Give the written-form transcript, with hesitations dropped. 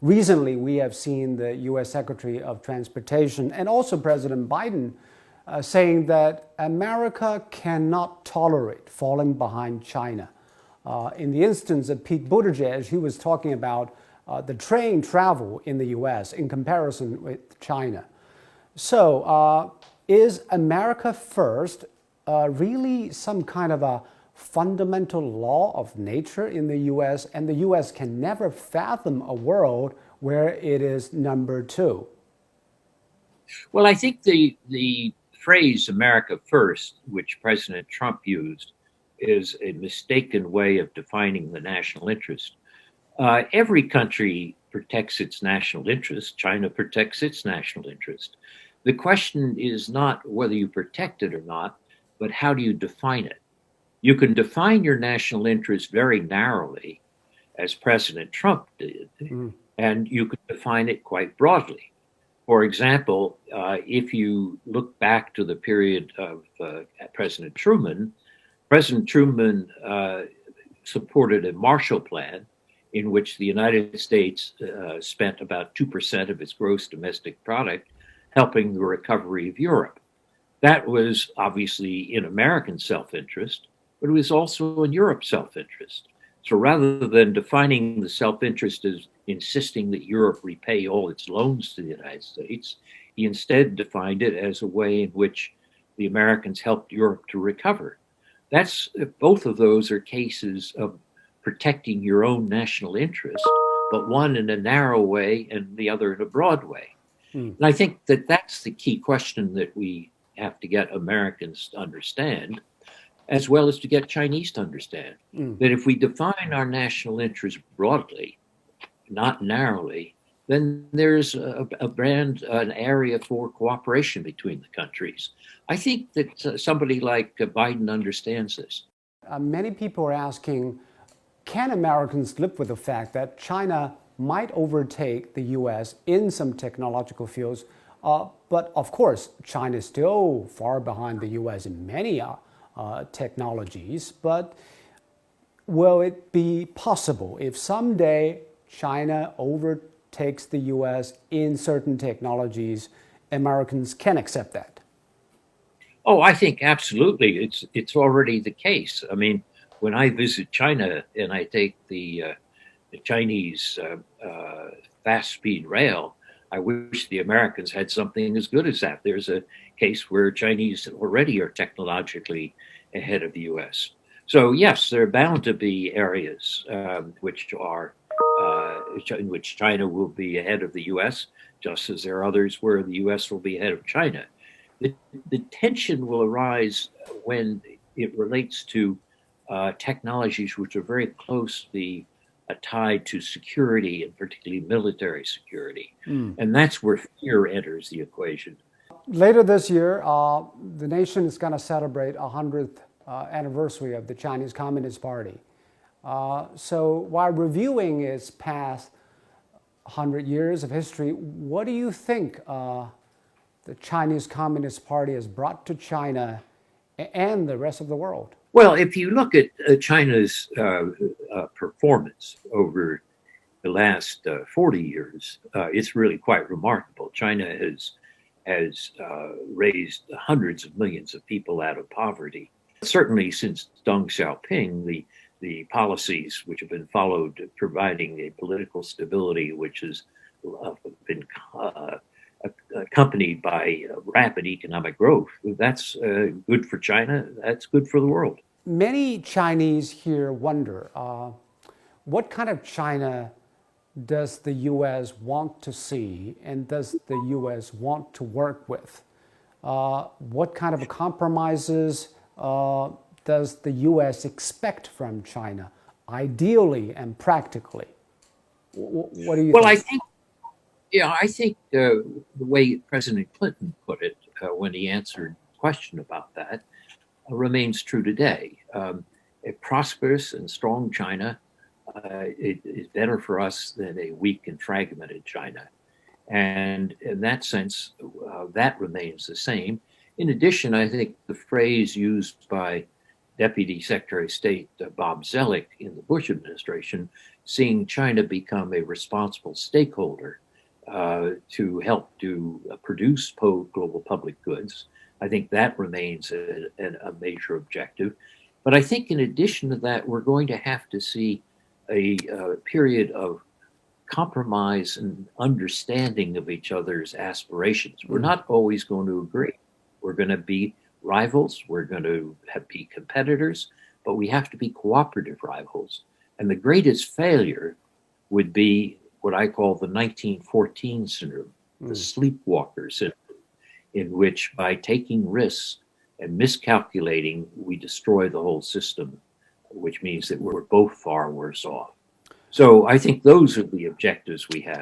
recently we have seen the U.S. Secretary of Transportation and also President Biden saying that America cannot tolerate falling behind China. In the instance of Pete Buttigieg, he was talking about the train travel in the U.S. in comparison with China. So is America first really some kind of a fundamental law of nature in the U.S., and the U.S. can never fathom a world where it is number two? Well, I think the phrase America first, which President Trump used, is a mistaken way of defining the national interest. Every country protects its national interest. China protects its national interest. The question is not whether you protect it or not, but how do you define it? You can define your national interest very narrowly, as President Trump did, and you can define it quite broadly. For example, if you look back to the period of President Truman supported a Marshall Plan in which the United States spent about 2% of its gross domestic product helping the recovery of Europe. That was obviously in American self-interest, but it was also in Europe's self-interest. So rather than defining the self-interest as insisting that Europe repay all its loans to the United States, he instead defined it as a way in which the Americans helped Europe to recover. Both of those are cases of protecting your own national interest, but one in a narrow way and the other in a broad way. And I think that that's the key question that we have to get Americans to understand, as well as to get Chinese to understand, that if we define our national interest broadly, not narrowly, then there's an area for cooperation between the countries. I think that somebody like Biden understands this. Many people are asking, can Americans live with the fact that China might overtake the U.S. in some technological fields? But of course, China is still far behind the U.S. in many technologies. But will it be possible if someday China overtakes the U.S. in certain technologies, Americans can accept that? Oh, I think absolutely. It's already the case. I mean, when I visit China and I take the Chinese fast-speed rail, I wish the Americans had something as good as that. There's a case where Chinese already are technologically ahead of the U.S. So yes, there are bound to be areas in which China will be ahead of the U.S., just as there are others where the U.S. will be ahead of China. The tension will arise when it relates to technologies which are very closely tied to security, and particularly military security. And that's where fear enters the equation. Later this year, the nation is going to celebrate 100th anniversary of the Chinese Communist Party. So while reviewing its past 100 years of history, what do you think the Chinese Communist Party has brought to China and the rest of the world? Well, if you look at China's performance over the last 40 years, it's really quite remarkable. China has raised hundreds of millions of people out of poverty. Certainly since Deng Xiaoping, the policies which have been followed providing a political stability which has been accompanied by rapid economic growth. That's good for China. That's good for the world. Many Chinese here wonder, what kind of China does the U.S. want to see, and does the U.S. want to work with? What kind of compromises does the U.S. expect from China, ideally and practically? What do you think? Well, I think the way President Clinton put it when he answered a question about that remains true today. A prosperous and strong China is better for us than a weak and fragmented China. And in that sense, that remains the same. In addition, I think the phrase used by Deputy Secretary of State Bob Zoellick in the Bush administration seeing China become a responsible stakeholder to help to produce global public goods. I think that remains a major objective. But I think in addition to that, we're going to have to see a period of compromise and understanding of each other's aspirations. We're not always going to agree. We're going to be rivals. We're going to be competitors, but we have to be cooperative rivals. And the greatest failure would be what I call the 1914 syndrome, the sleepwalker syndrome, in which by taking risks and miscalculating, we destroy the whole system, which means that we're both far worse off. So I think those are the objectives we have.